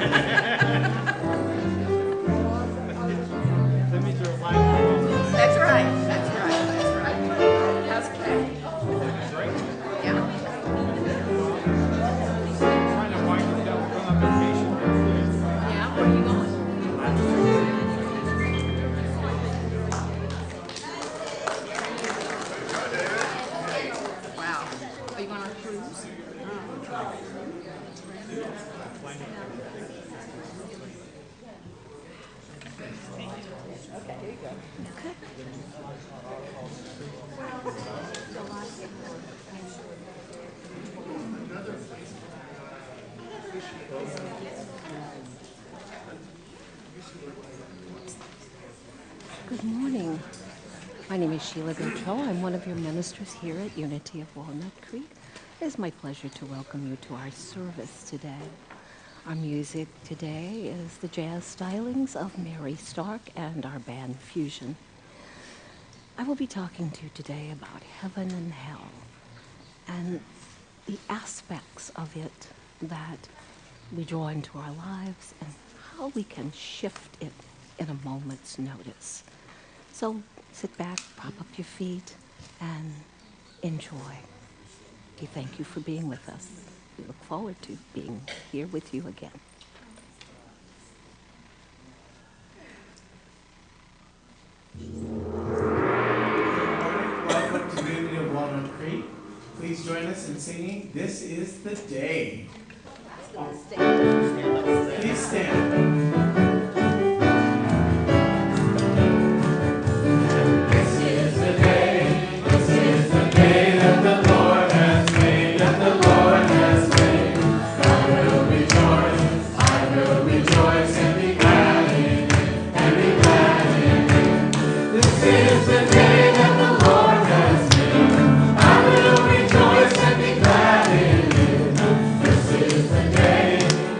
That's right. That's right. That's right. How's it going? Yeah. Yeah, where are you going? Wow. Are you going on a cruise? Okay, here you go. Good morning. My name is Sheila Gatreaux. I'm one of your ministers here at Unity of Walnut Creek. It is my pleasure to welcome you to our service today. Our music today is the jazz stylings of Mary Stark and our band Fusion. I will be talking to you today about heaven and hell and the aspects of it that we draw into our lives and how we can shift it in a moment's notice. So sit back, prop up your feet, and enjoy. We thank you for being with us. We look forward to being here with you again. Welcome to Unity of Walnut Creek. Please join us in singing "This Is the Day." Please stand.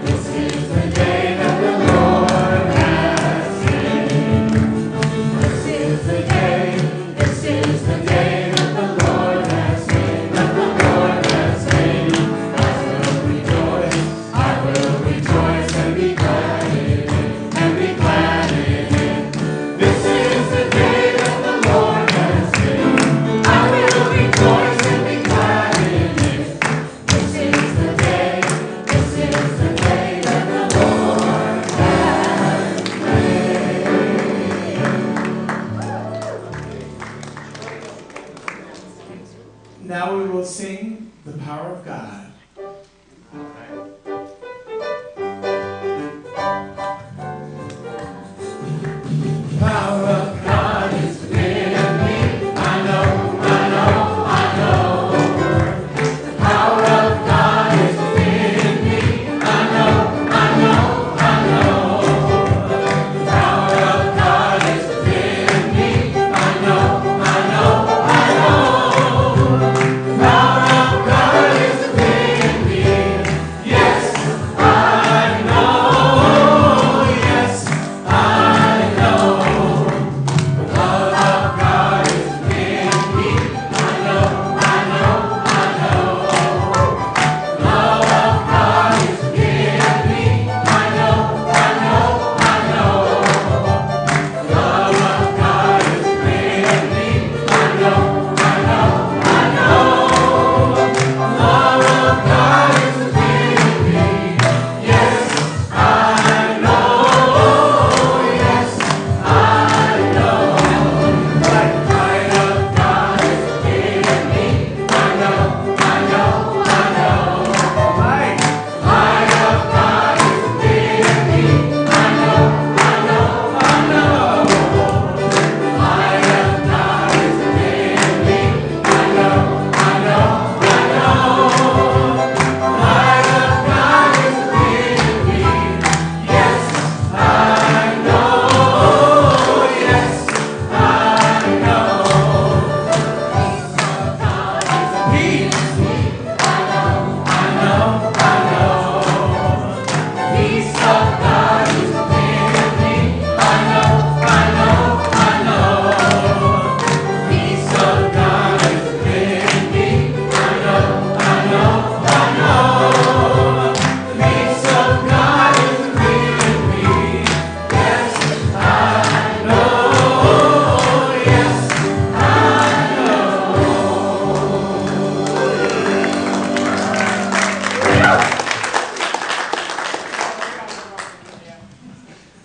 This is the day that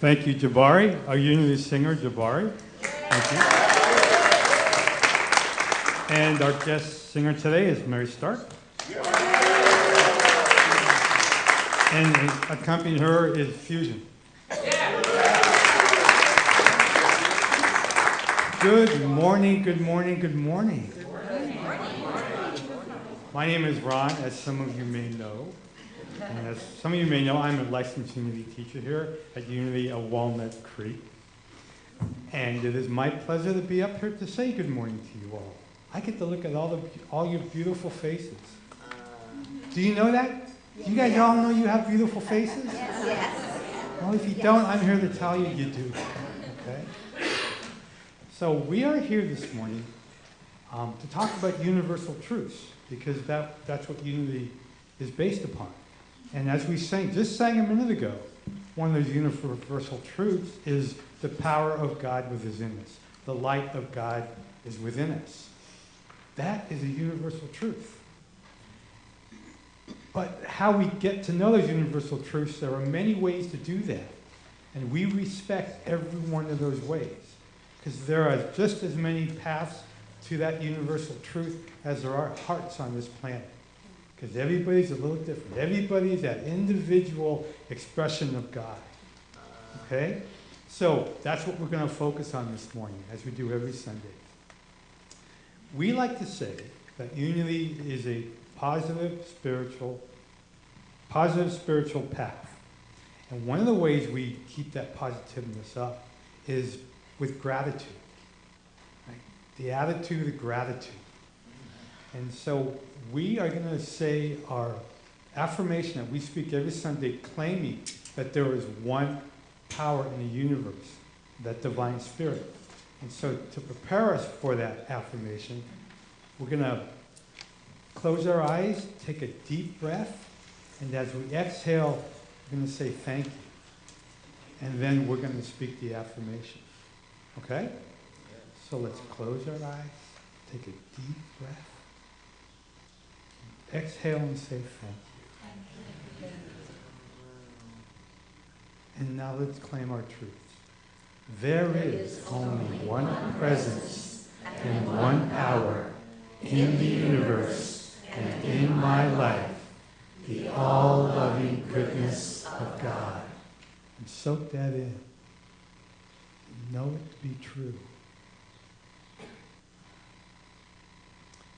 Thank you, Jabari. Our unity singer, Jabari. Thank you. And our guest singer today is Mary Stark. And accompanying her is Fusion. Good morning, good morning, good morning. My name is Ron, as some of you may know. And as some of you may know, I'm a licensed Unity teacher here at Unity of Walnut Creek. And it is my pleasure to be up here to say good morning to you all. I get to look at all your beautiful faces. Do you know that? Do you guys all know you have beautiful faces? Yes. Well, if you don't, I'm here to tell you you do. Okay? So we are here this morning to talk about universal truths, because that's what Unity is based upon. And as we just sang a minute ago, one of those universal truths is the power of God within us. The light of God is within us. That is a universal truth. But how we get to know those universal truths, there are many ways to do that. And we respect every one of those ways, because there are just as many paths to that universal truth as there are hearts on this planet. Because everybody's a little different. Everybody's that individual expression of God. Okay? So that's what we're going to focus on this morning, as we do every Sunday. We like to say that unity is a positive spiritual path. And one of the ways we keep that positiveness up is with gratitude. Right? The attitude of gratitude. And so we are going to say our affirmation that we speak every Sunday, claiming that there is one power in the universe, that divine spirit. And so to prepare us for that affirmation, we're going to close our eyes, take a deep breath, and as we exhale, we're going to say thank you. And then we're going to speak the affirmation. Okay? So let's close our eyes, take a deep breath. Exhale and say thank you. And now let's claim our truths. There is only one presence and one power in the universe and in my life, the all-loving goodness of God. And soak that in. Know it to be true.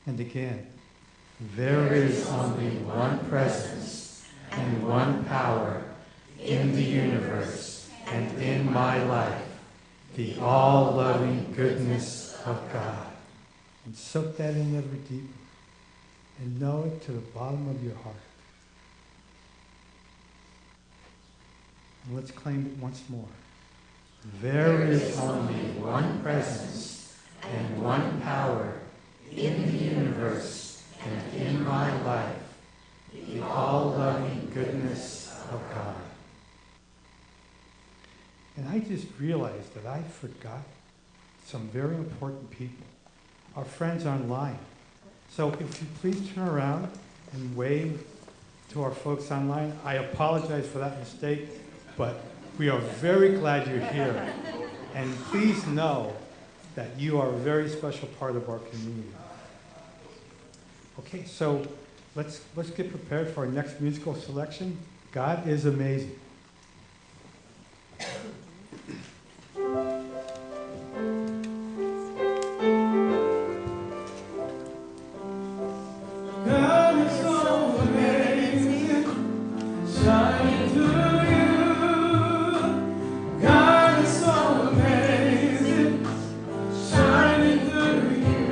And again, there is only one presence and one power in the universe and in my life, the all-loving goodness of God. And soak that in ever deeper and know it to the bottom of your heart. And let's claim it once more. There is only one presence and one power in the universe and in my life, the all-loving goodness of God. And I just realized that I forgot some very important people, our friends online. So if you please turn around and wave to our folks online. I apologize for that mistake, but we are very glad you're here. And please know that you are a very special part of our community. Okay, so let's get prepared for our next musical selection. God is amazing. God is so amazing, shining through you. God is so amazing, shining through you.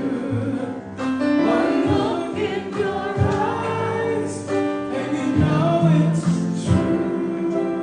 One look in your eyes, and you know it's true.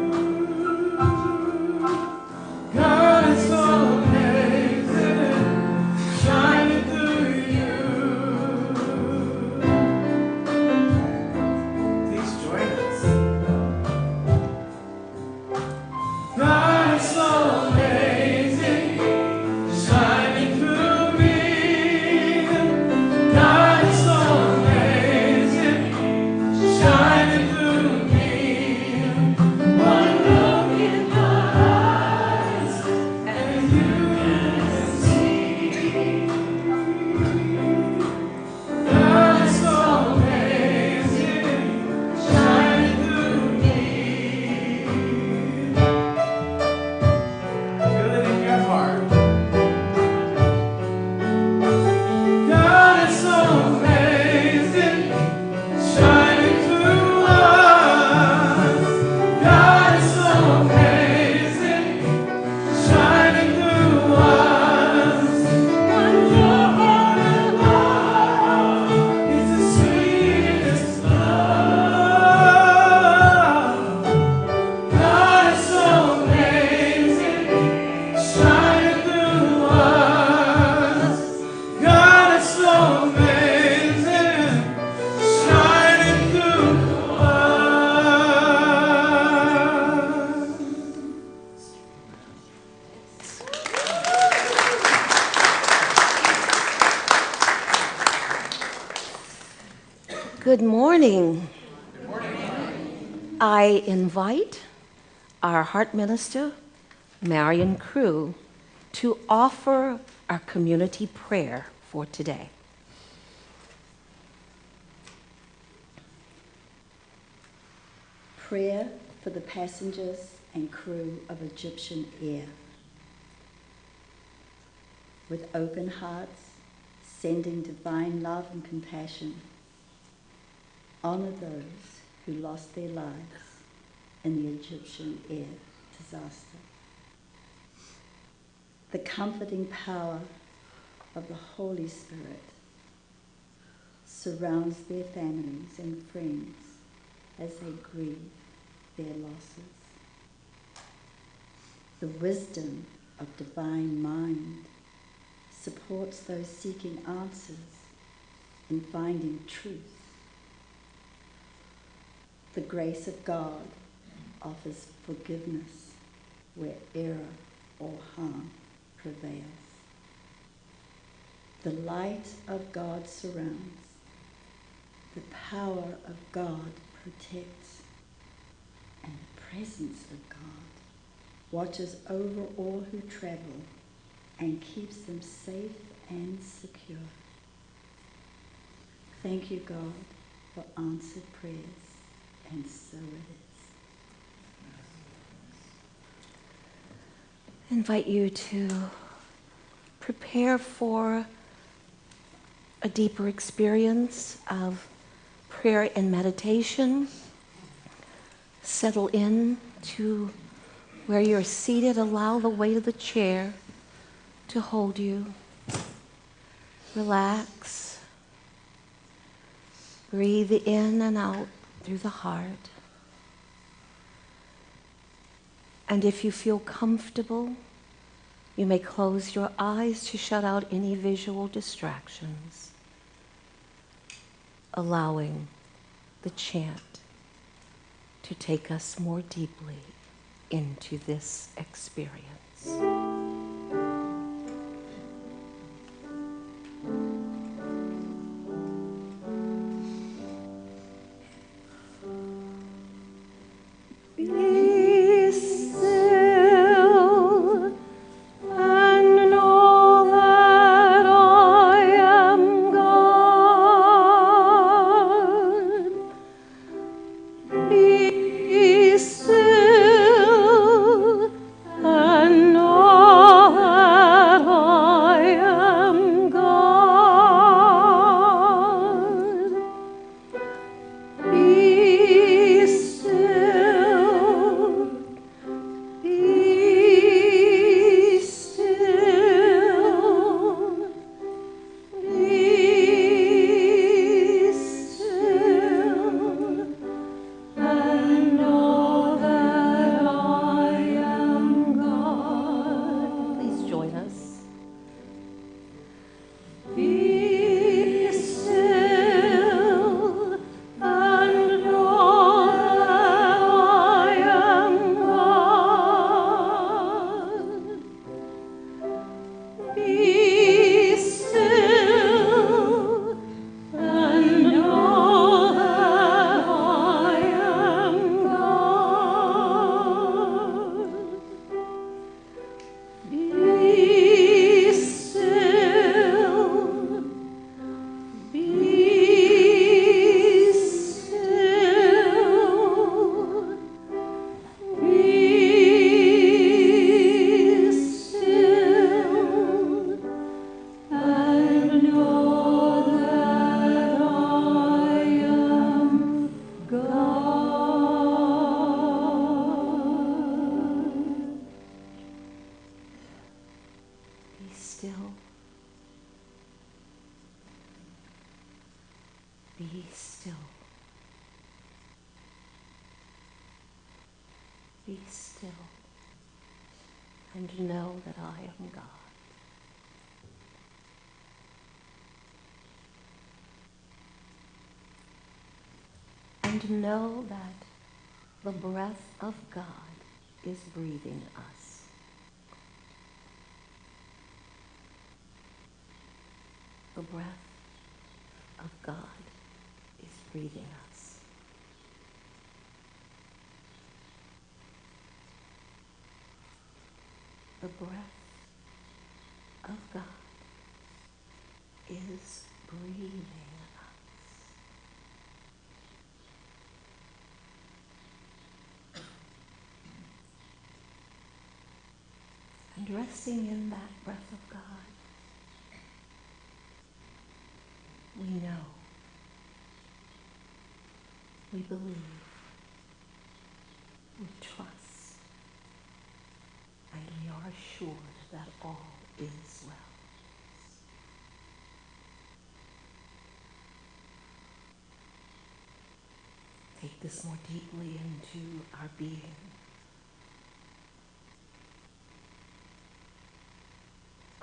Good morning. Good morning. I invite our heart minister, Marion Crew, to offer our community prayer for today. Prayer for the passengers and crew of Egyptian Air. With open hearts, sending divine love and compassion, honor those who lost their lives in the Egyptian Air disaster. The comforting power of the Holy Spirit surrounds their families and friends as they grieve their losses. The wisdom of divine mind supports those seeking answers in finding truth. The grace of God offers forgiveness where error or harm prevails. The light of God surrounds. The power of God protects. And the presence of God watches over all who travel and keeps them safe and secure. Thank you, God, for answered prayers, and so it is. I invite you to prepare for a deeper experience of prayer and meditation. Settle in to where you're seated. Allow the weight of the chair to hold you. Relax. Breathe in and out through the heart. And if you feel comfortable, you may close your eyes to shut out any visual distractions, allowing the chant to take us more deeply into this experience. Be still. Be still. And know that I am God. And know that the breath of God is breathing us. The breath of God is breathing us. The breath of God is breathing us. And resting in that breath of God, we know, we believe, we trust, and we are assured that all is well. Take this more deeply into our being.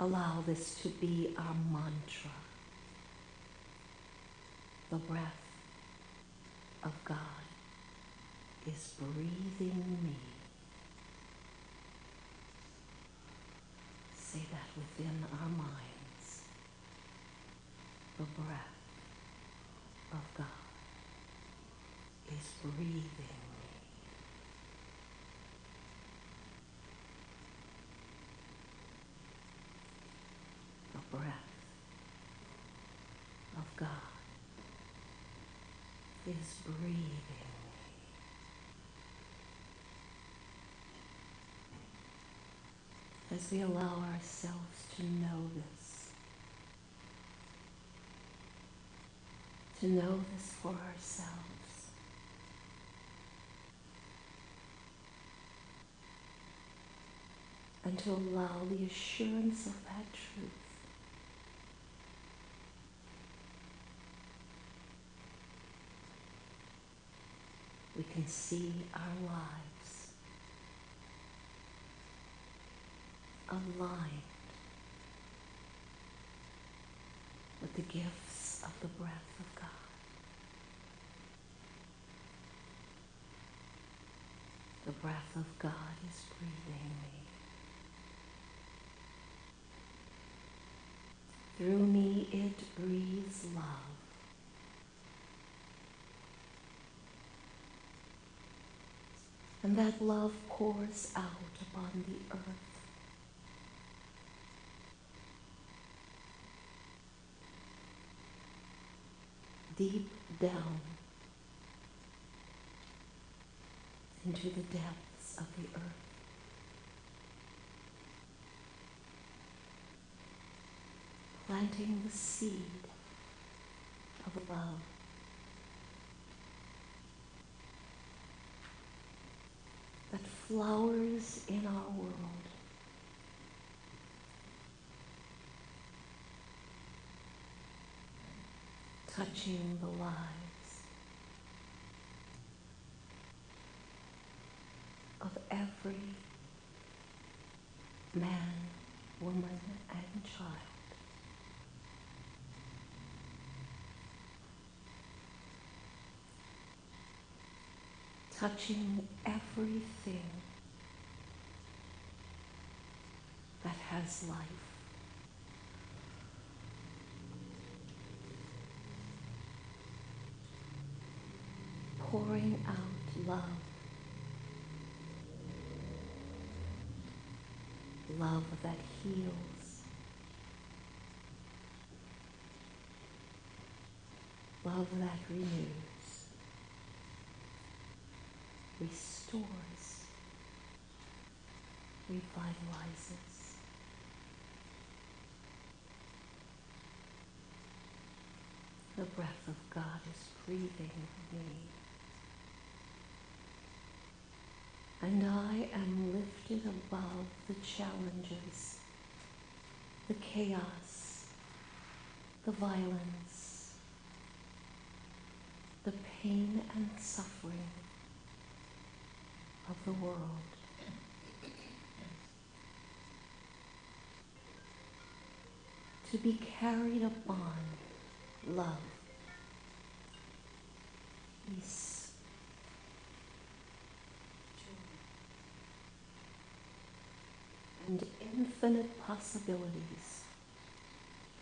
Allow this to be our mantra. The breath of God is breathing me. Say that within our minds. The breath of God is breathing me. The breath of God is breathing me. As we allow ourselves to know this for ourselves, and to allow the assurance of that truth we can see our lives aligned with the gifts of the breath of God. The breath of God is breathing me. Through me it breathes love. And that love pours out upon the earth. Deep down into the depths of the earth. Planting the seed of love. That flowers in our world. Touching the lives of every man, woman, and child. Touching everything that has life. Pouring out love. Love that heals. Love that renews. Restores. Revitalizes. The breath of God is breathing me. And I am lifted above the challenges, the chaos, the violence, the pain and suffering of the world. To be carried upon love, peace, joy, and infinite possibilities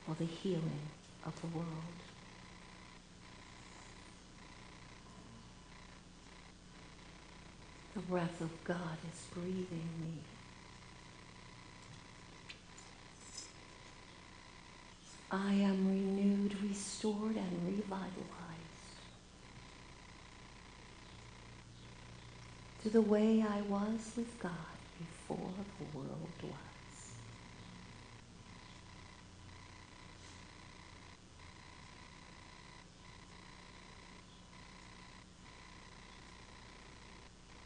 for the healing of the world. The breath of God is breathing me. I am renewed, restored, and revitalized to the way I was with God before the world was.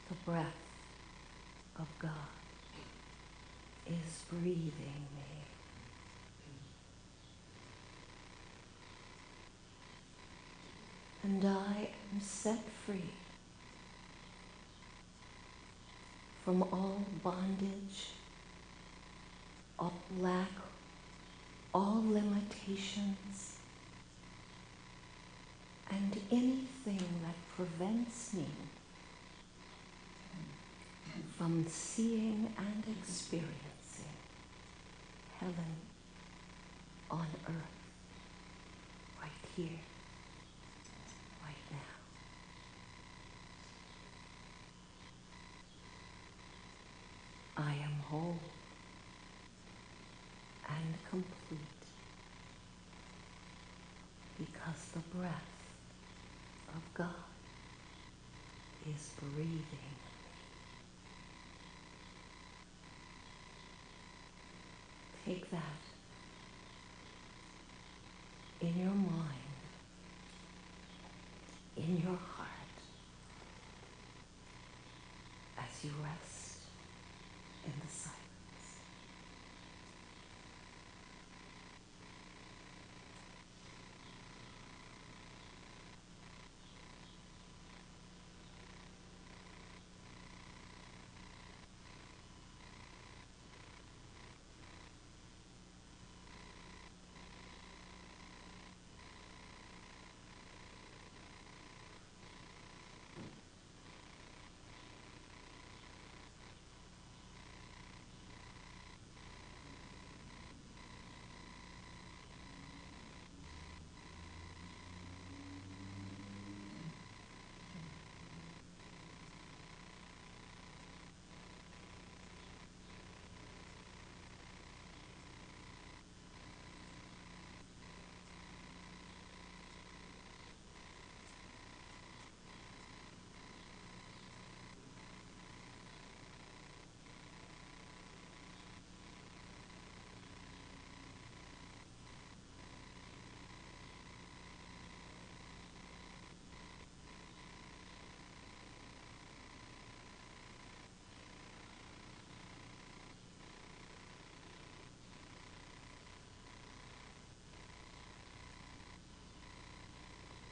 The breath of God is breathing me. And I am set free from all bondage, all lack, all limitations, and anything that prevents me from seeing and experiencing heaven on earth, right here, right now. I am whole and complete because the breath of God is breathing. Take that in your mind, in your heart, as you rest in the silence.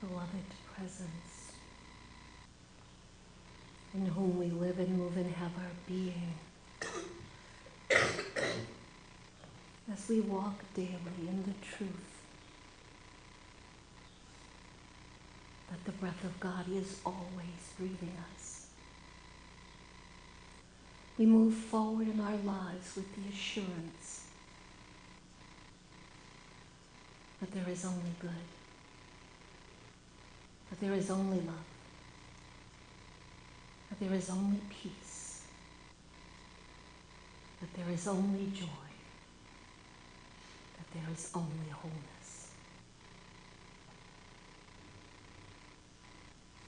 Beloved presence, in whom we live and move and have our being, as we walk daily in the truth that the breath of God is always breathing us. We move forward in our lives with the assurance that there is only good, that there is only love, that there is only peace, that there is only joy, that there is only wholeness.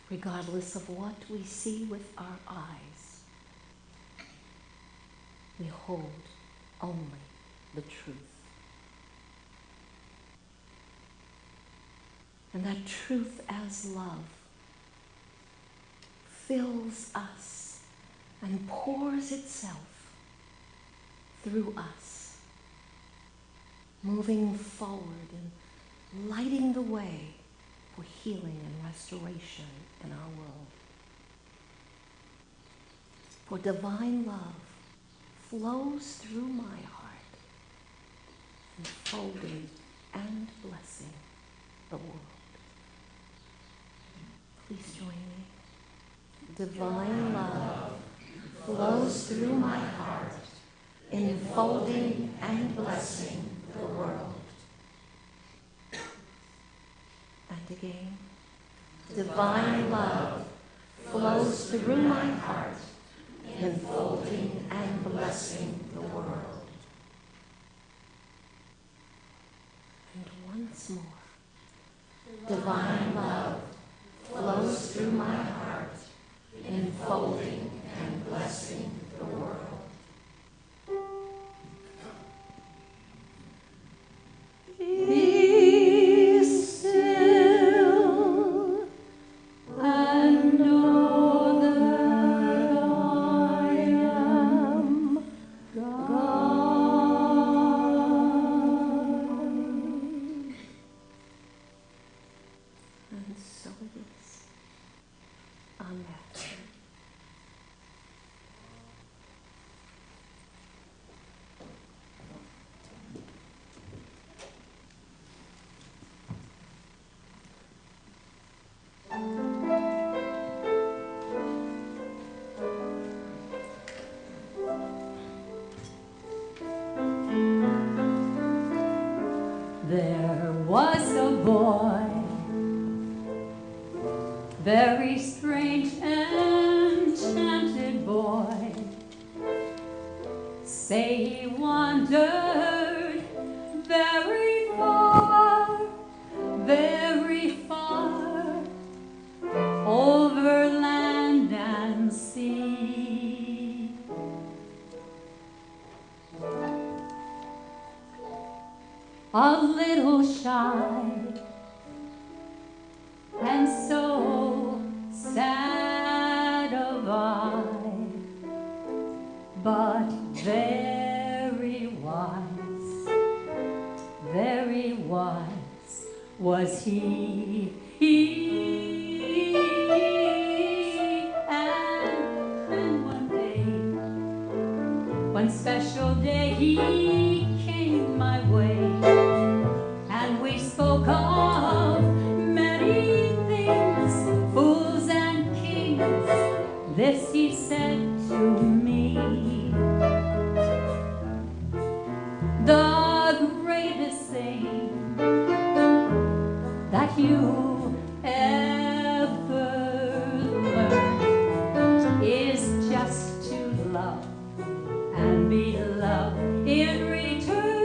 Regardless of what we see with our eyes, we hold only the truth. And that truth as love fills us and pours itself through us, moving forward and lighting the way for healing and restoration in our world. For divine love flows through my heart, enfolding and blessing the world. Please join me. Divine love flows through my heart, enfolding and blessing the world. And again. Divine love flows through my heart, enfolding and blessing the world. And once more, divine love flows through my heart, enfolding and blessing the world. Be still and know that I am God. And so it is. Amen. There was a boy, very strange, enchanted boy. Say he wandered very far, over land and sea. A little shy and so sad of eye, but very wise was he. And one day, one special day, he came my way, and we spoke of many things, fools and kings. This he said to me: the greatest thing that you ever learned is just to love and be loved in return.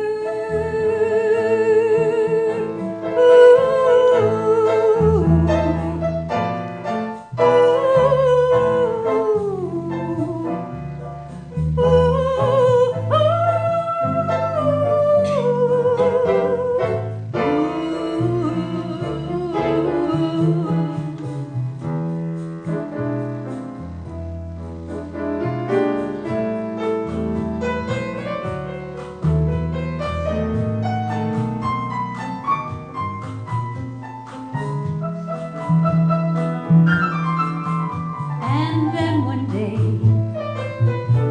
And then one day,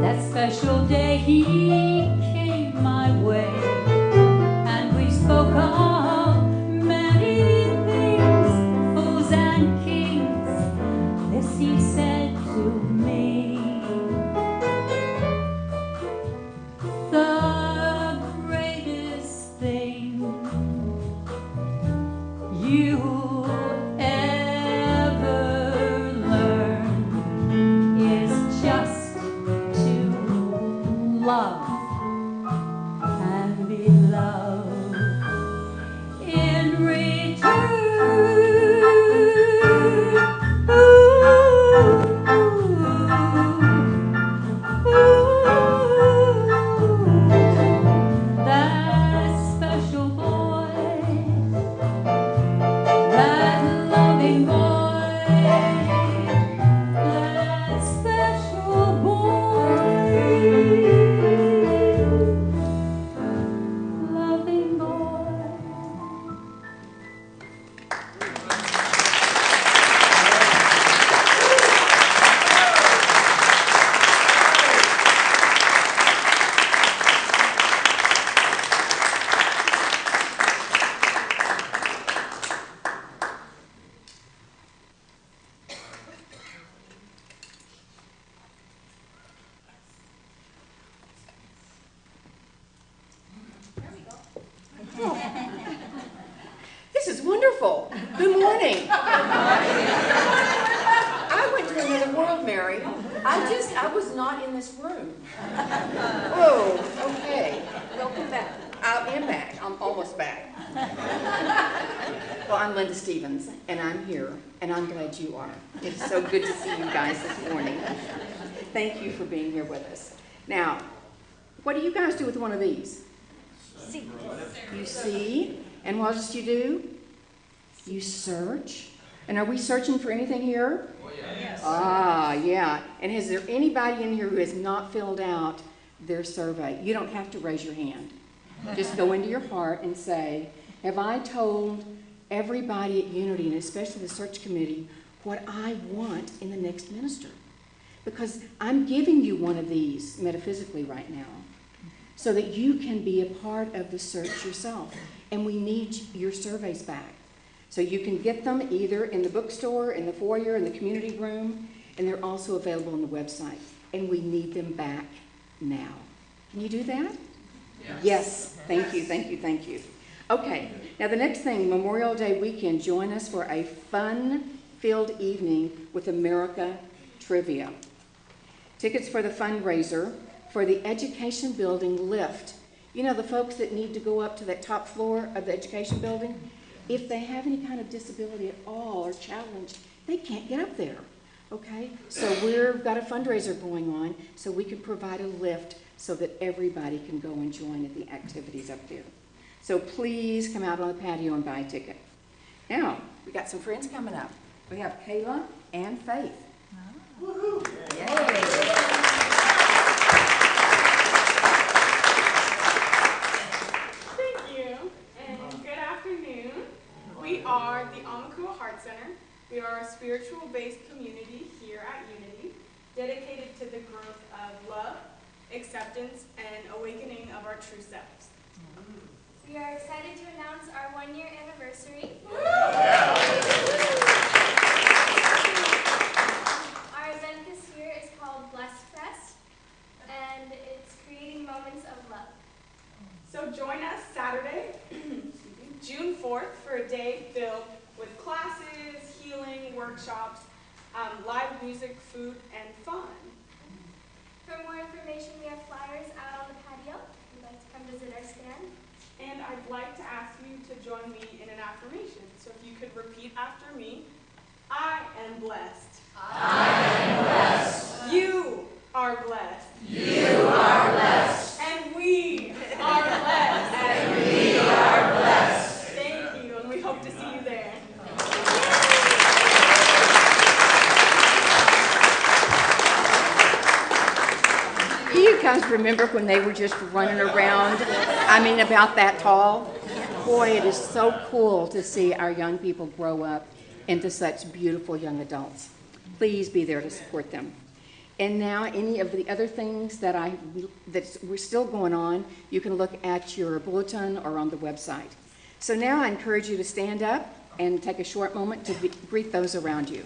that special day, he came my way, and we spoke of many things, fools and kings. This he said to me: the greatest thing you ever learn is just to love and be loved in return. That special boy, that loving boy, that special boy, loving boy. This is wonderful. Good morning. I went to another world, Mary. I was not in this room. Oh, okay. Welcome back. I am back. I'm almost back. Well, I'm Linda Stevens, and I'm here, and I'm glad you are. It's so good to see you guys this morning. Thank you for being here with us. Now, what do you guys do with one of these? See. You see, and what else do you do? You search. And are we searching for anything here? Oh, yeah. Yes. Ah, yeah. And is there anybody in here who has not filled out their survey? You don't have to raise your hand. Just go into your heart and say, have I told everybody at Unity, and especially the search committee, what I want in the next minister? Because I'm giving you one of these metaphysically right now so that you can be a part of the search yourself. And we need your surveys back. So you can get them either in the bookstore, in the foyer, in the community room, and they're also available on the website. And we need them back now. Can you do that? Yes. Yes. Thank you, thank you, thank you. Okay, now the next thing, Memorial Day weekend, join us for a fun-filled evening with America Trivia. Tickets for the fundraiser for the Education Building lift. You know, the folks that need to go up to that top floor of the Education Building, if they have any kind of disability at all or challenge, they can't get up there, okay? So we've got a fundraiser going on so we can provide a lift so that everybody can go and join in the activities up there. So please come out on the patio and buy a ticket. Now, we got some friends coming up. We have Kayla and Faith. Woohoo! Yay! We are the Amakua Heart Center. We are a spiritual-based community here at Unity, dedicated to the growth of love, acceptance, and awakening of our true selves. We are excited to announce our one-year anniversary. Our event this year is called Blessed Fest, and it's creating moments of love. So join us Saturday, June 4th for a day filled with classes, healing, workshops, live music, food, and fun. For more information, we have flyers out on the patio. If you'd like to come visit our stand. And I'd like to ask you to join me in an affirmation. So if you could repeat after me. I am blessed. I am blessed. You are blessed. You are blessed. And we are blessed. And we are blessed. Thank you, and we hope to see you there. Do you guys remember when they were just running around, about that tall? Boy, it is so cool to see our young people grow up into such beautiful young adults. Please be there to support them. And now, any of the other things that we're still going on, you can look at your bulletin or on the website. So now I encourage you to stand up and take a short moment to greet those around you.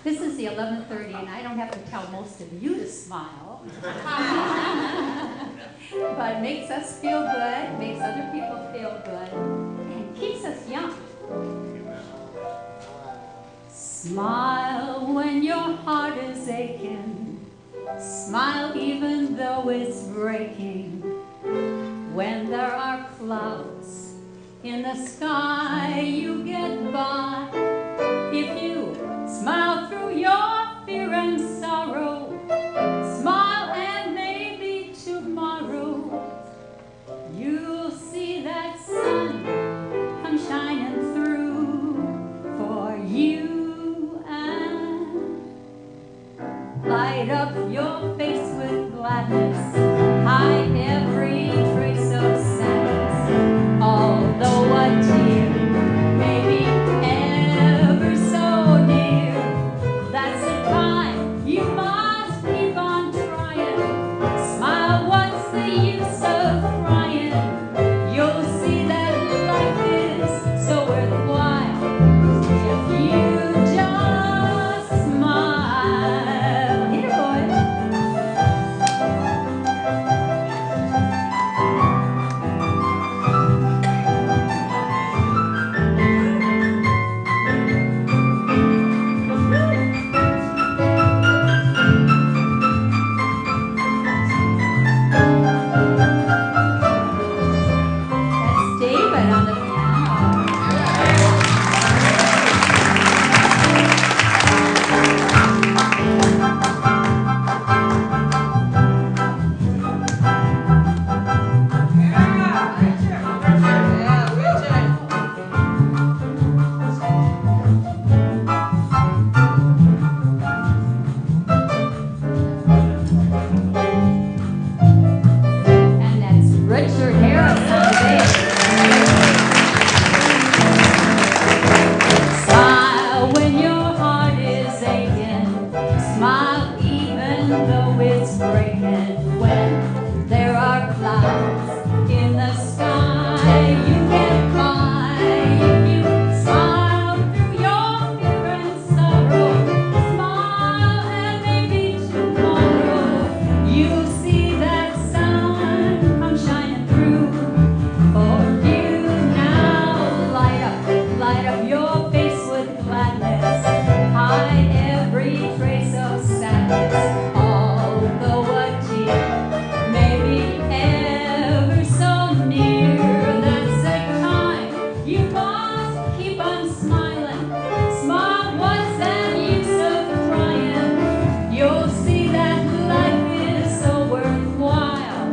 This is the 11:30, and I don't have to tell most of you to smile. But it makes us feel good, makes other people feel good, and keeps us young. Smile when your heart is aching. Smile even though it's breaking. When there are clouds in the sky, you get by. If you smile through your fear and sorrow, smile and maybe tomorrow you'll see that sun come shining through for you, and light up your face with gladness, hide every trace of sadness. Although a tear may be ever so near, that's the time you must keep on trying. Smile, what's the use of crying? You'll see that life is so worthwhile if you just smile. Hit it, boy. That's David on the piano. And that's Richard Harris on the bass. Smile when your heart is aching. Smile even though it's breaking. When there are clouds in the sky, you get by. If you smile through your fear and sorrow, smile and maybe tomorrow you'll see that sun come shining through for you. Now light up your face with gladness, hide every trace of sadness. Although a tear may be ever so near, that's the time you must keep on smiling. Smile, what's the use of crying? You'll see that life is so worthwhile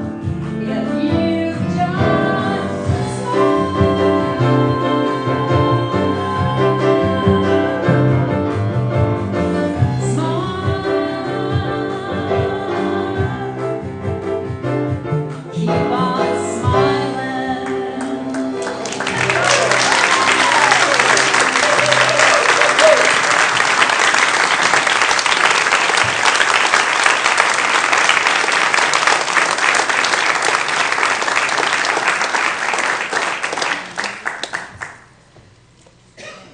if you just smile. Keep on smiling.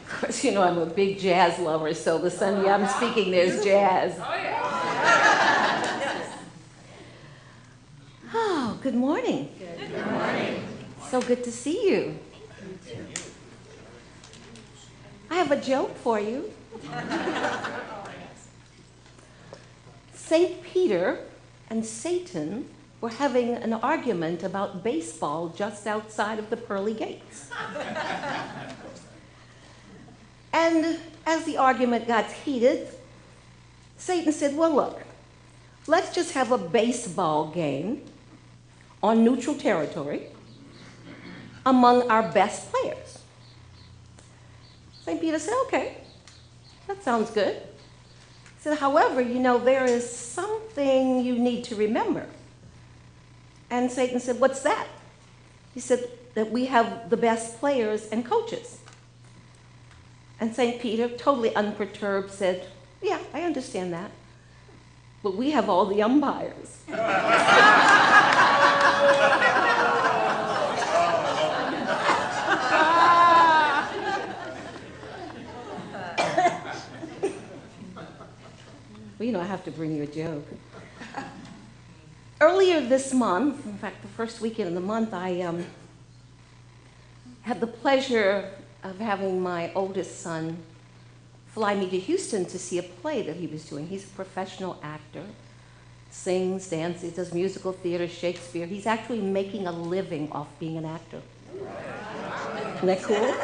Of course, you know I'm a big jazz lover, so the Sunday I'm speaking, there's jazz. Oh, good morning. Good morning. So good to see you. I have a joke for you. St. Peter and Satan were having an argument about baseball just outside of the pearly gates. And as the argument got heated, Satan said, well, look, let's just have a baseball game on neutral territory among our best players. St. Peter said, okay, that sounds good. He said, however, you know, there is something you need to remember. And Satan said, what's that? He said, that we have the best players and coaches. And St. Peter, totally unperturbed, said, yeah, I understand that. But we have all the umpires. Well, you know, I have to bring you a joke. Earlier this month, in fact, the first weekend of the month, I had the pleasure of having my oldest son fly me to Houston to see a play that he was doing. He's a professional actor, sings, dances, does musical theater, Shakespeare. He's actually making a living off being an actor. Isn't that cool?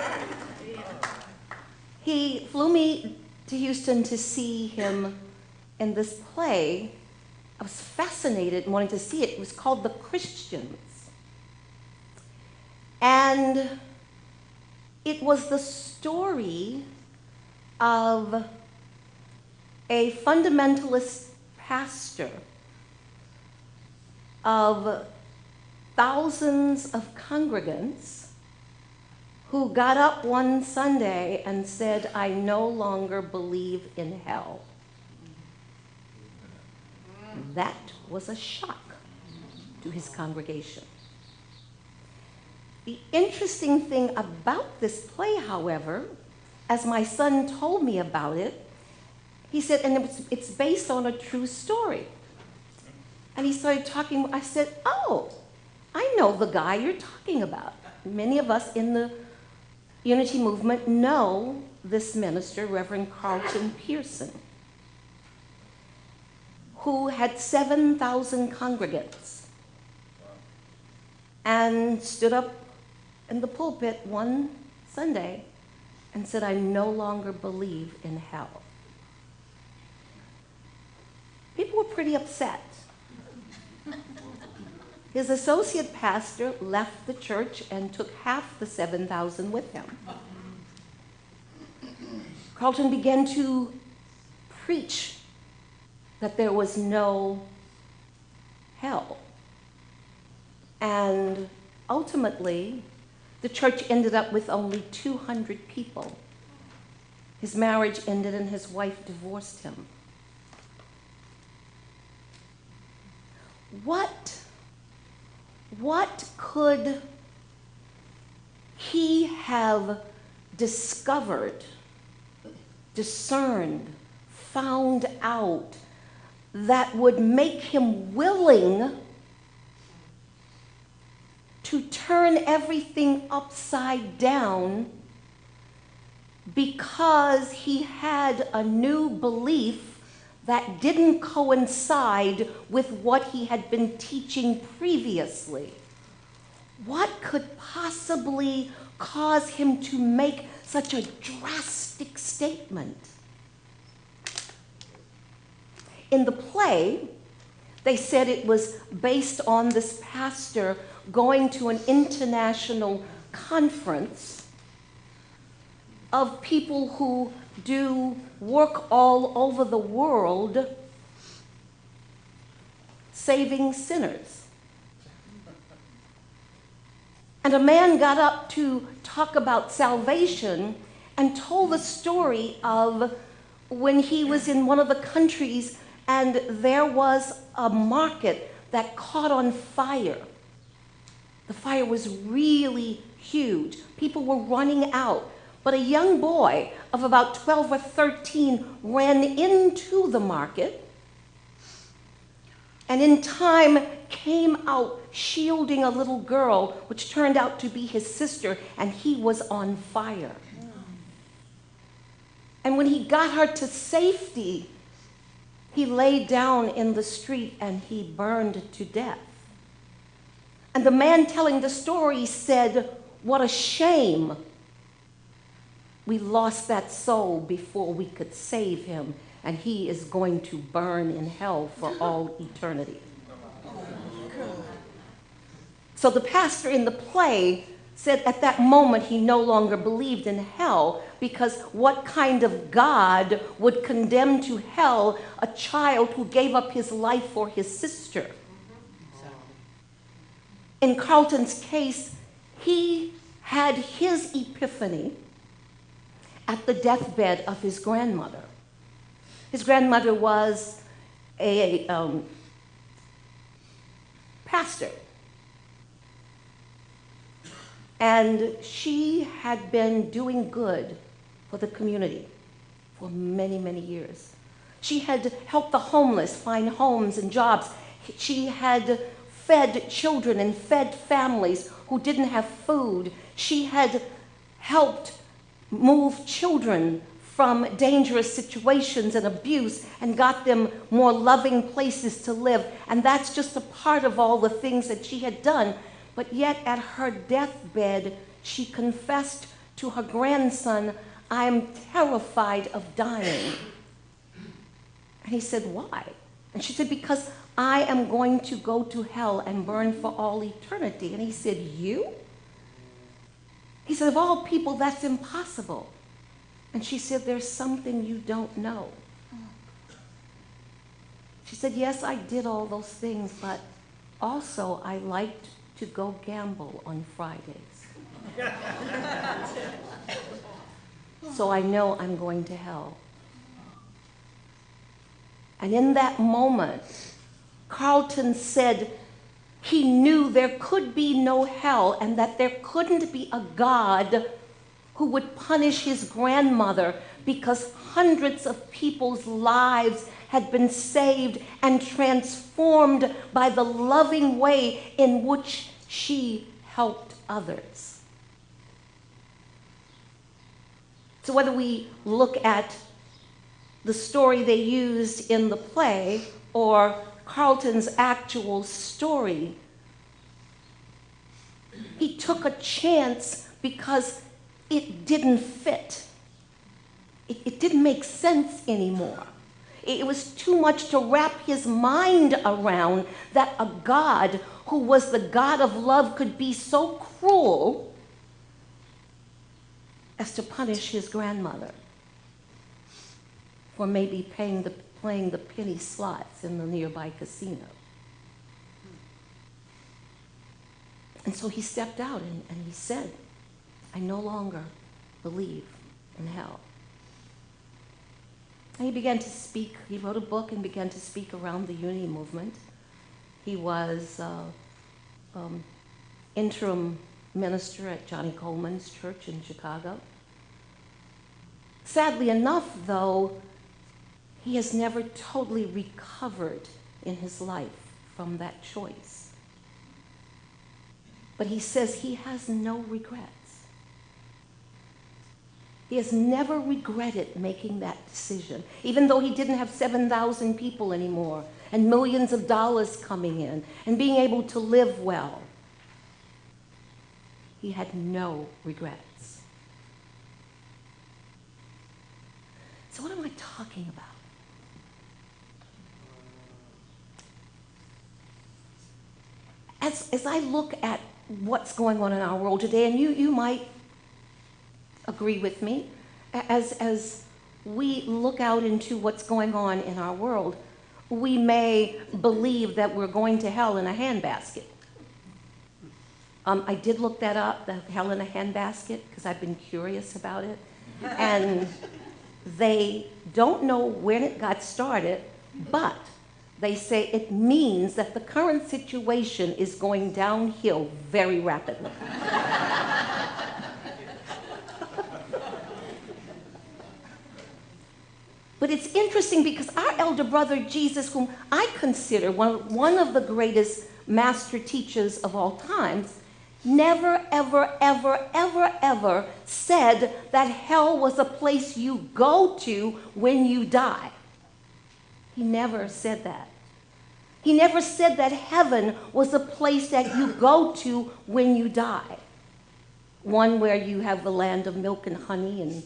He flew me to Houston to see him in this play. I was fascinated and wanted to see it. It was called The Christians. And it was the story of a fundamentalist pastor of thousands of congregants who got up one Sunday and said, "I no longer believe in hell." That was a shock to his congregation. The interesting thing about this play, however, as my son told me about it, he said, and it's based on a true story. And he started talking, I said, "Oh, I know the guy you're talking about." Many of us in the Unity movement know this minister, Reverend Carlton Pearson, who had 7,000 congregants and stood up in the pulpit one Sunday and said, "I no longer believe in hell." People were pretty upset. His associate pastor left the church and took half the 7,000 with him. Carlton began to preach that there was no hell. And ultimately, the church ended up with only 200 people. His marriage ended and his wife divorced him. What could he have discovered, discerned, found out that would make him willing to turn everything upside down because he had a new belief that didn't coincide with what he had been teaching previously? What could possibly cause him to make such a drastic statement? In the play, they said it was based on this pastor going to an international conference of people who do work all over the world saving sinners. And a man got up to talk about salvation and told the story of when he was in one of the countries and there was a market that caught on fire. The fire was really huge. People were running out. But a young boy of about 12 or 13 ran into the market and in time came out shielding a little girl, which turned out to be his sister, and he was on fire. And when he got her to safety, he lay down in the street and he burned to death. And the man telling the story said, "What a shame. We lost that soul before we could save him, and he is going to burn in hell for all eternity." So the pastor in the play said at that moment he no longer believed in hell, because what kind of God would condemn to hell a child who gave up his life for his sister? In Carlton's case, he had his epiphany at the deathbed of his grandmother. His grandmother was a pastor. And she had been doing good for the community for many, many years. She had helped the homeless find homes and jobs. She had fed children and fed families who didn't have food. She had helped move children from dangerous situations and abuse and got them more loving places to live. And that's just a part of all the things that she had done. But yet at her deathbed, she confessed to her grandson, "I am terrified of dying." And he said, "Why?" And she said, "Because I am going to go to hell and burn for all eternity." And he said, "You?" He said, "Of all people, that's impossible." And she said, "There's something you don't know." She said, "Yes, I did all those things, but also I liked to go gamble on Fridays. So I know I'm going to hell." And in that moment, Carlton said he knew there could be no hell and that there couldn't be a God who would punish his grandmother because hundreds of people's lives had been saved and transformed by the loving way in which she helped others. So whether we look at the story they used in the play or Carlton's actual story, he took a chance because it didn't fit. It didn't make sense anymore. It was too much to wrap his mind around, that a God who was the God of love could be so cruel as to punish his grandmother for maybe playing the penny slots in the nearby casino. And so he stepped out and he said, "I no longer believe in hell." And he began to speak. He wrote a book and began to speak around the Unity movement. He was interim minister at Johnny Coleman's church in Chicago. Sadly enough, though, he has never totally recovered in his life from that choice. But he says he has no regrets. He has never regretted making that decision, even though he didn't have 7,000 people anymore and millions of dollars coming in and being able to live well. He had no regrets. So what am I talking about? As I look at what's going on in our world today, and you might agree with me, as we look out into what's going on in our world, we may believe that we're going to hell in a handbasket. I did look that up, the hell in a handbasket, because I've been curious about it. And they don't know when it got started, but they say it means that the current situation is going downhill very rapidly. But it's interesting because our elder brother Jesus, whom I consider one of the greatest master teachers of all times, never, ever, ever, ever, ever said that hell was a place you go to when you die. He never said that. He never said that heaven was a place that you go to when you die. One where you have the land of milk and honey and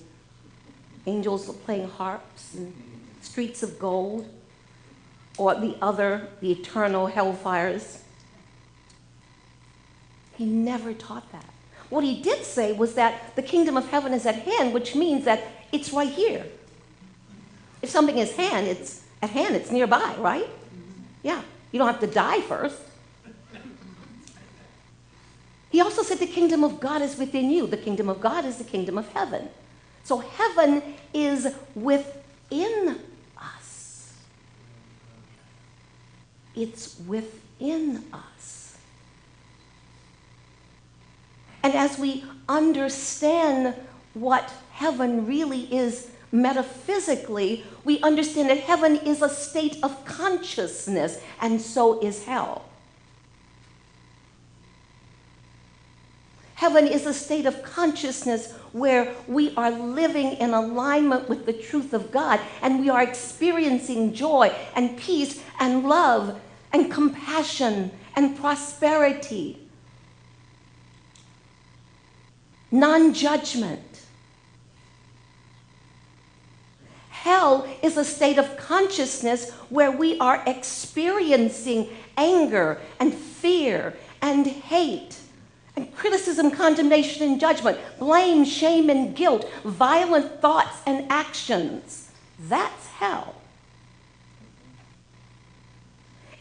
angels playing harps and streets of gold, or the other, the eternal hellfires. He never taught that. What he did say was that the kingdom of heaven is at hand, which means that it's right here. If something is at hand, it's nearby, right? Yeah, you don't have to die first. He also said the kingdom of God is within you. The kingdom of God is the kingdom of heaven. So heaven is within us. It's within us. And as we understand what heaven really is metaphysically, we understand that heaven is a state of consciousness, and so is hell. Heaven is a state of consciousness where we are living in alignment with the truth of God, and we are experiencing joy and peace and love and compassion and prosperity, non-judgment. Hell is a state of consciousness where we are experiencing anger and fear and hate and criticism, condemnation, and judgment, blame, shame, and guilt, violent thoughts and actions. That's hell.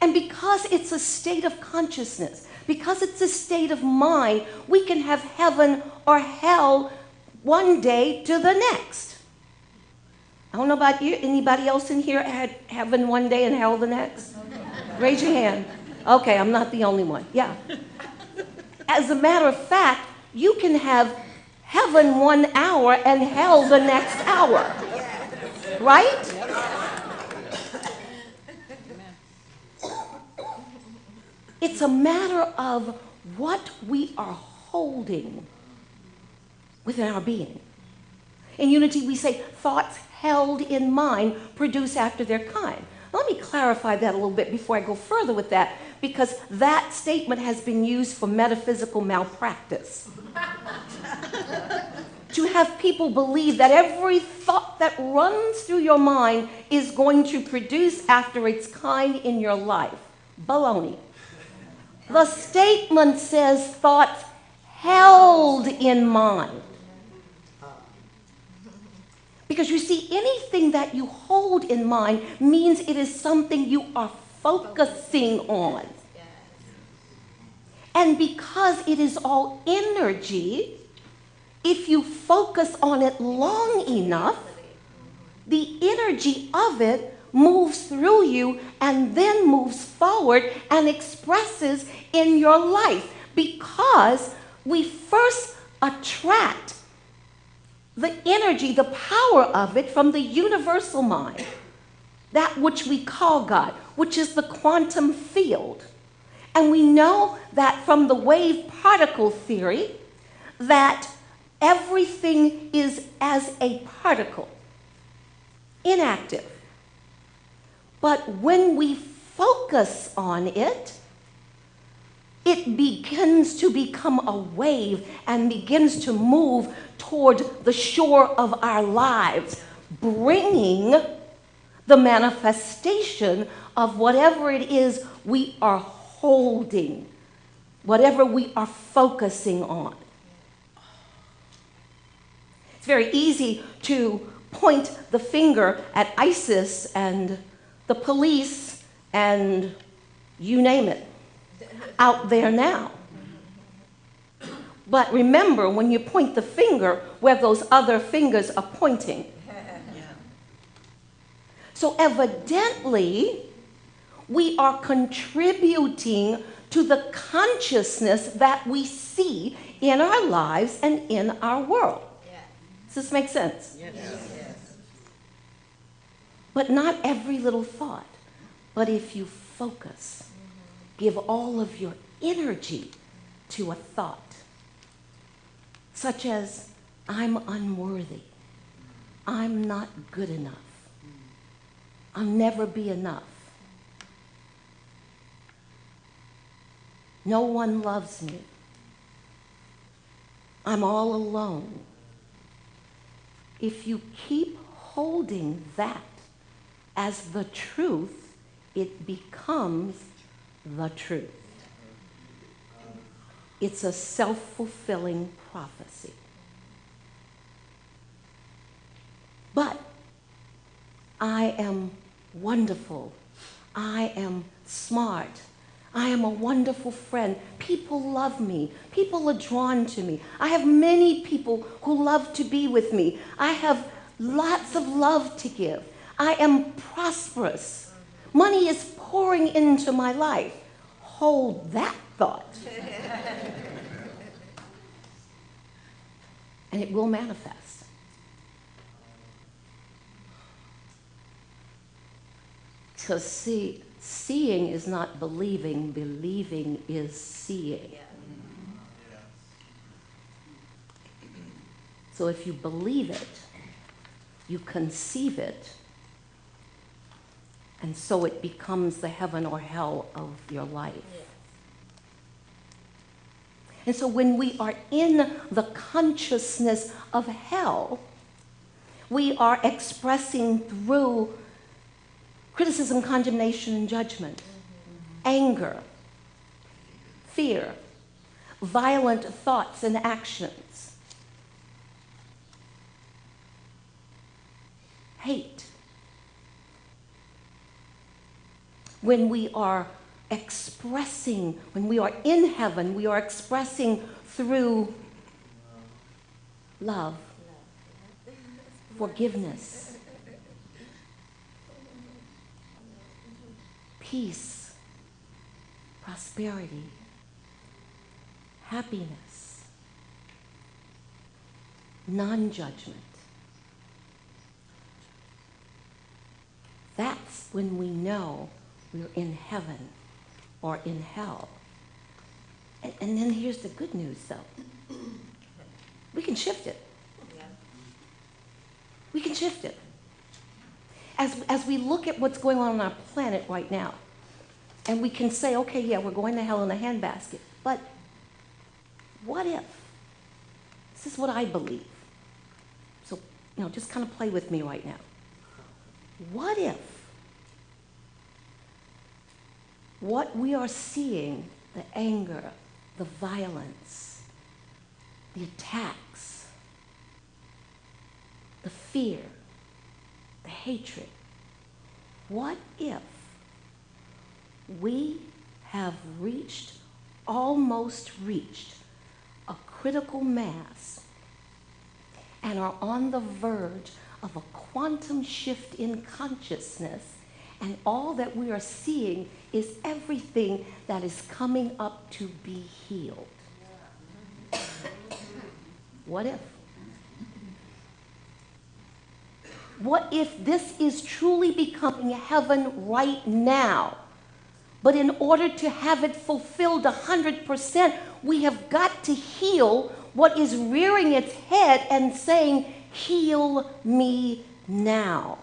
And because it's a state of consciousness, because it's a state of mind, we can have heaven or hell one day to the next. I don't know about you. Anybody else in here had heaven one day and hell the next? Raise your hand. Okay, I'm not the only one. Yeah. As a matter of fact, you can have heaven 1 hour and hell the next hour. Right? It's a matter of what we are holding within our being. In Unity, we say thoughts held in mind produce after their kind. Let me clarify that a little bit before I go further with that, because that statement has been used for metaphysical malpractice. To have people believe that every thought that runs through your mind is going to produce after its kind in your life. Baloney. The statement says thoughts held in mind. Because you see, anything that you hold in mind means it is something you are focusing on. And because it is all energy, if you focus on it long enough, the energy of it moves through you and then moves forward and expresses in your life, because we first attract the energy, the power of it from the universal mind, that which we call God, which is the quantum field. And we know that from the wave particle theory that everything is as a particle, inactive. But when we focus on it, it begins to become a wave and begins to move toward the shore of our lives, bringing the manifestation of whatever it is we are holding, whatever we are focusing on. It's very easy to point the finger at ISIS and the police and you name it out there now. But remember, when you point the finger, where those other fingers are pointing. So evidently, we are contributing to the consciousness that we see in our lives and in our world. Does this make sense? Yes. But not every little thought. But if you focus, give all of your energy to a thought, such as, I'm unworthy, I'm not good enough, I'll never be enough, no one loves me, I'm all alone. If you keep holding that as the truth, it becomes the truth. It's a self-fulfilling prophecy. But I am wonderful. I am smart. I am a wonderful friend. People love me. People are drawn to me. I have many people who love to be with me. I have lots of love to give. I am prosperous. Money is pouring into my life. Hold that thought. And it will manifest. Because seeing is not believing, believing is seeing. So if you believe it, you conceive it, and so it becomes the heaven or hell of your life. And so when we are in the consciousness of hell, we are expressing through criticism, condemnation, and judgment, anger, fear, violent thoughts and actions, hate. When we are expressing, when we are in heaven, we are expressing through love, forgiveness, peace, prosperity, happiness, non-judgment. That's when we know we're in heaven or in hell. And then here's the good news, though. We can shift it. We can shift it. As we look at what's going on our planet right now, and we can say, okay, yeah, we're going to hell in a handbasket, but what if? This is what I believe. So, just kind of play with me right now. What if what we are seeing, the anger, the violence, the attacks, the fear, the hatred, what if we have almost reached a critical mass and are on the verge of a quantum shift in consciousness, and all that we are seeing is everything that is coming up to be healed? What if? What if this is truly becoming heaven right now? But in order to have it fulfilled 100%, we have got to heal what is rearing its head and saying, heal me now.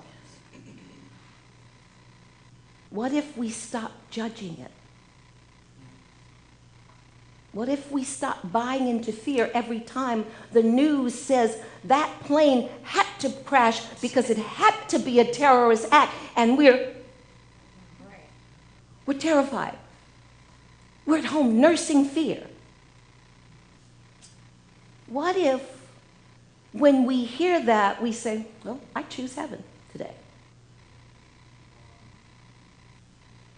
What if we stop judging it? What if we stop buying into fear every time the news says that plane had to crash because it had to be a terrorist act, and we're terrified. We're at home nursing fear. What if when we hear that we say, well, I choose heaven today?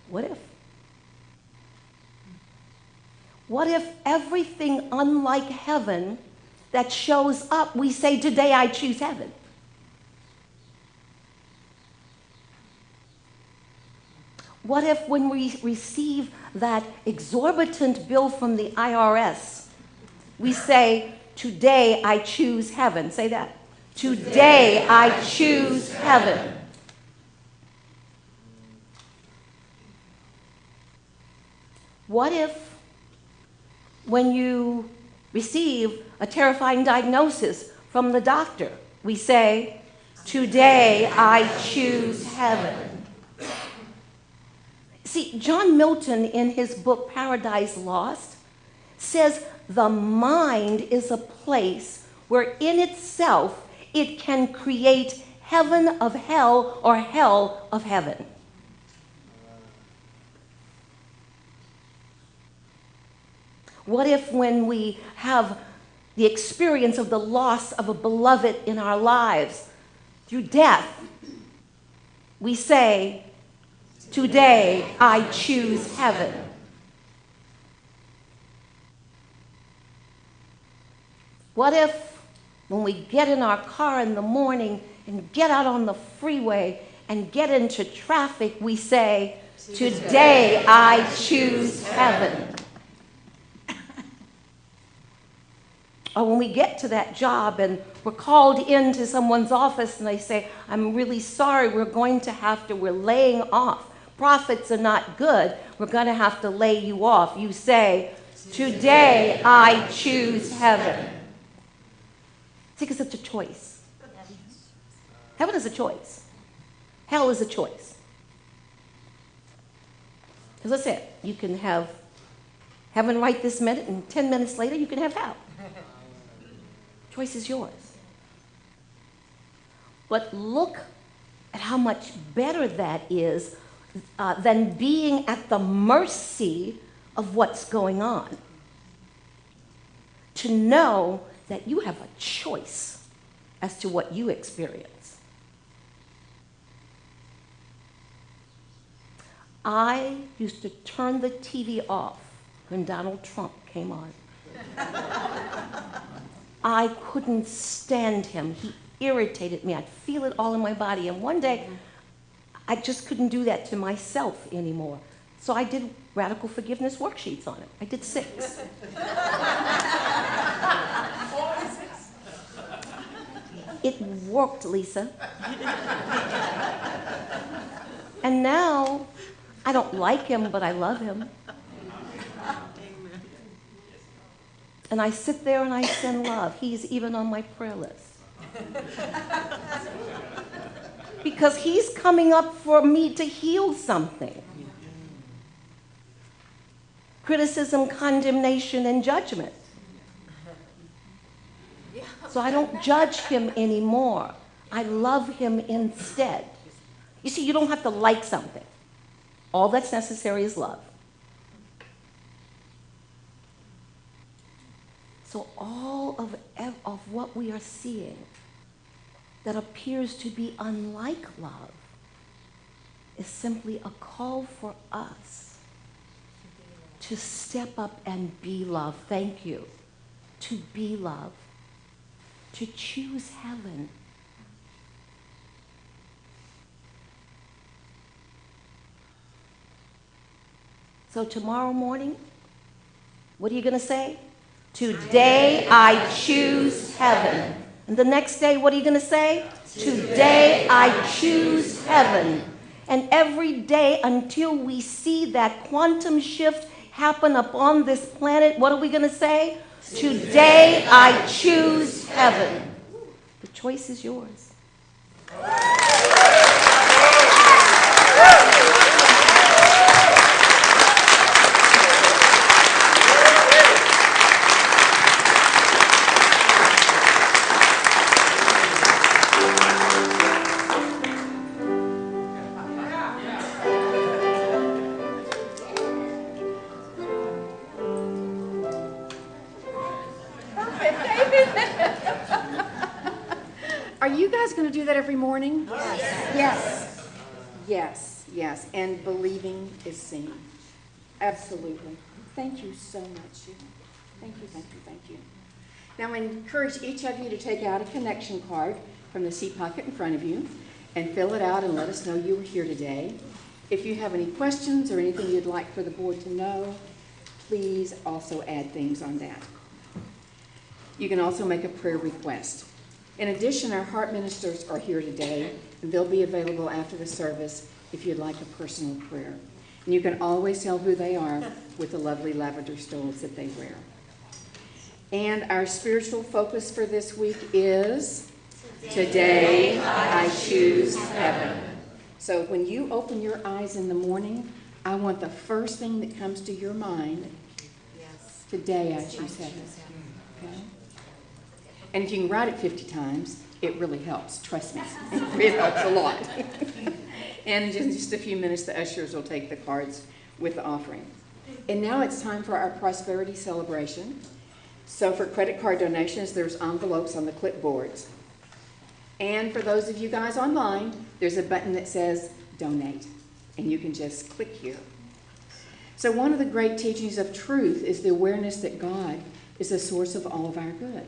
What if? What if everything unlike heaven that shows up, we say, today I choose heaven? What if when we receive that exorbitant bill from the IRS, we say, today I choose heaven? Say that. Today I choose heaven. What if when you receive a terrifying diagnosis from the doctor, we say, today I choose heaven? See, John Milton, in his book Paradise Lost, says the mind is a place where in itself it can create heaven of hell or hell of heaven. What if when we have the experience of the loss of a beloved in our lives through death, we say, today I choose heaven? What if when we get in our car in the morning and get out on the freeway and get into traffic, we say, today I choose heaven? Or when we get to that job and we're called into someone's office and they say, I'm really sorry, we're laying off. Profits are not good. We're going to have to lay you off. You say, today I choose heaven. See, because it's a choice. Heaven is a choice. Hell is a choice. Because that's it. You can have heaven right this minute, and 10 minutes later you can have hell. Choice is yours. But look at how much better that is than being at the mercy of what's going on. To know that you have a choice as to what you experience. I used to turn the TV off when Donald Trump came on. I couldn't stand him. He irritated me. I'd feel it all in my body. And one day, I just couldn't do that to myself anymore. So I did radical forgiveness worksheets on it. I did 6. It worked, Lisa. And now, I don't like him, but I love him. And I sit there and I send love. He's even on my prayer list. Because he's coming up for me to heal something. Criticism, condemnation, and judgment. So I don't judge him anymore. I love him instead. You see, you don't have to like something. All that's necessary is love. So all of what we are seeing that appears to be unlike love is simply a call for us to step up and be love. Thank you. To be love. To choose heaven. So tomorrow morning, what are you going to say? Today I choose heaven. And the next day, what are you going to say? Today I choose heaven. And every day until we see that quantum shift happen upon this planet, what are we going to say? Today I choose heaven. The choice is yours. Are you guys going to do that every morning? Yes. Yes, yes. And believing is seeing. Absolutely. Thank you so much, Sheila. Thank you, thank you, thank you. Now I encourage each of you to take out a connection card from the seat pocket in front of you and fill it out and let us know you were here today. If you have any questions or anything you'd like for the board to know, please also add things on that. You can also make a prayer request. In addition, our heart ministers are here today, and they'll be available after the service if you'd like a personal prayer. And you can always tell who they are with the lovely lavender stoles that they wear. And our spiritual focus for this week is, Today I choose heaven. So when you open your eyes in the morning, I want the first thing that comes to your mind, today I choose heaven. Okay? And if you can write it 50 times, it really helps. Trust me. It helps a lot. And in just a few minutes, the ushers will take the cards with the offering. And now it's time for our prosperity celebration. So for credit card donations, there's envelopes on the clipboards. And for those of you guys online, there's a button that says donate. And you can just click here. So one of the great teachings of truth is the awareness that God is the source of all of our good.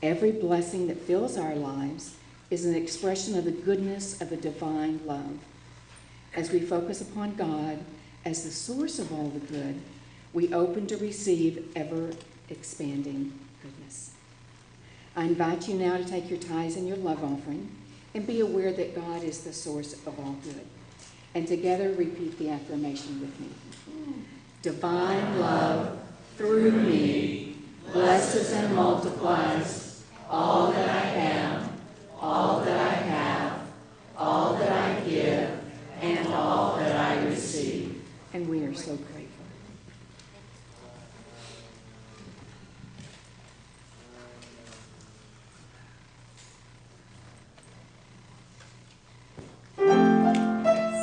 Every blessing that fills our lives is an expression of the goodness of a divine love. As we focus upon God as the source of all the good, we open to receive ever-expanding goodness. I invite you now to take your tithes and your love offering and be aware that God is the source of all good. And together repeat the affirmation with me. Divine love through me blesses and multiplies all that I am, all that I have, all that I give, and all that I receive. And we are so grateful.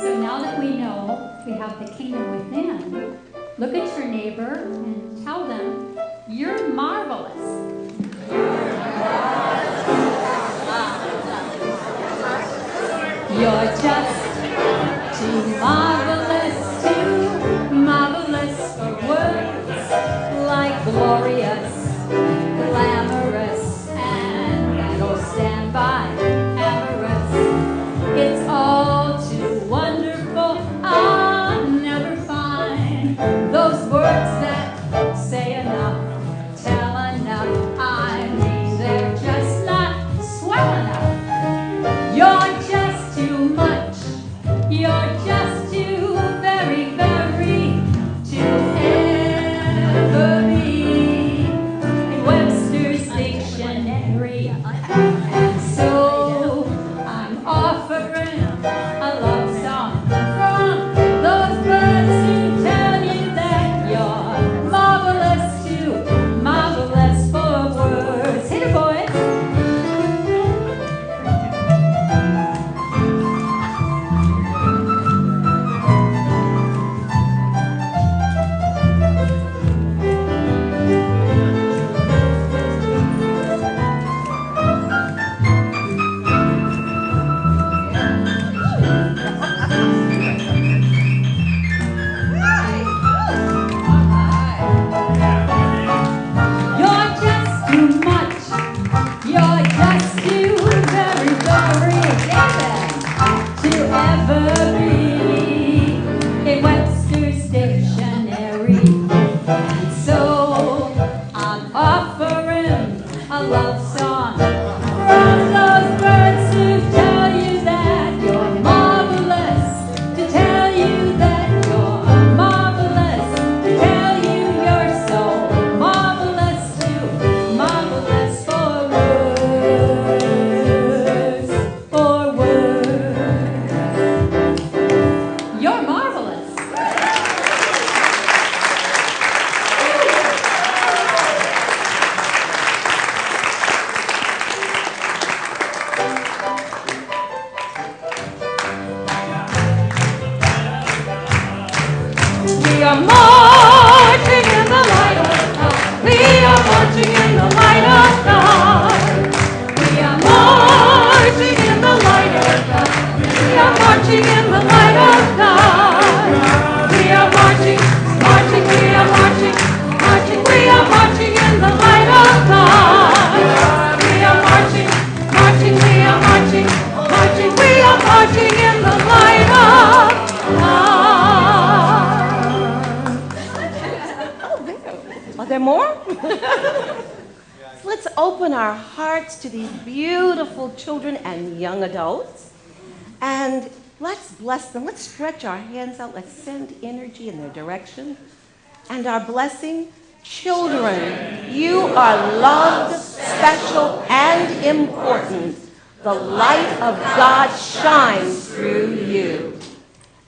So now that we know we have the kingdom within, look at your neighbor and tell them, you're marvelous. You're just too marvelous for words, like glorious, glamorous, and that'll stand by amorous. It's all too wonderful, I'll never find those words that say enough, tell enough. I mean, they're just not swell enough. You're just too much. You're just too very, very to ever be in Webster's dictionary. And so I'm offering a love song from those birds who tell you that you're marvelous, too marvelous for words. Hit it, boys. You're just too much. You're just too very, very to ever be in Webster's dictionary. And so I'm offering a love song from those birds who tell you that you're marvelous, to tell you that you're marvelous, to tell you you're so marvelous, too marvelous for words, You're marvelous. We are marching in the light of God. We are marching in the light of God. We are marching in the light of God. We are marching in the light of God. We are marching, marching, we are marching, marching, we are marching in the light of God. We are marching, marching, we are marching, marching, we are marching in the light of God. Are there more? So let's open our hearts to these beautiful children and young adults. And let's bless them. Let's stretch our hands out. Let's send energy in their direction. And our blessing, children, you are loved, special, and important. The light of God shines through you.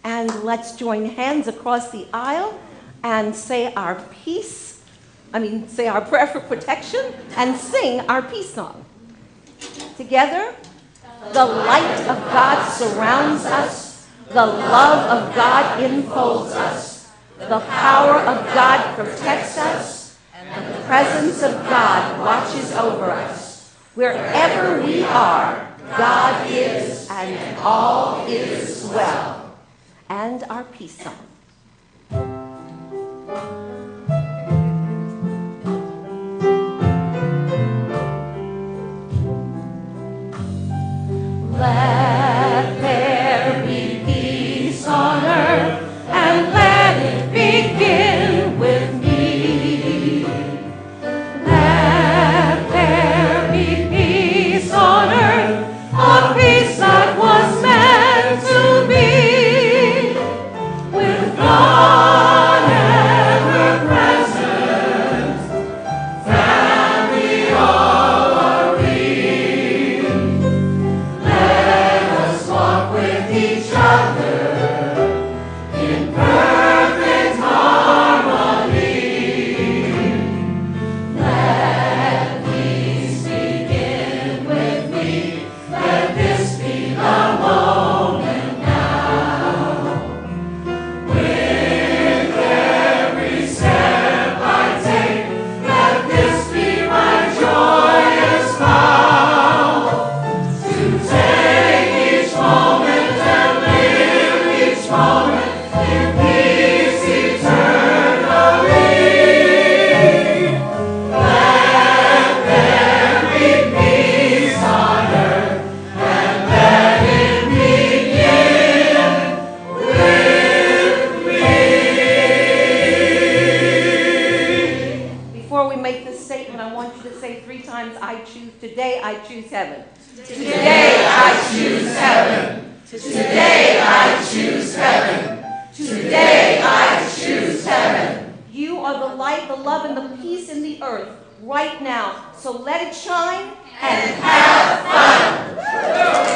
And let's join hands across the aisle and say our say our prayer for protection and sing our peace song. Together, the light of God surrounds us, the love of God enfolds us, the power of God protects us, and the presence of God watches over us. Wherever we are, God is, and all is well. And our peace song. Let there be peace on earth, and let it begin with me. Let want you to say 3 times, I choose. Today I choose heaven. Today I choose heaven. Today I choose heaven. Today I choose heaven. You are the light, the love, and the peace in the earth right now. So let it shine and have fun.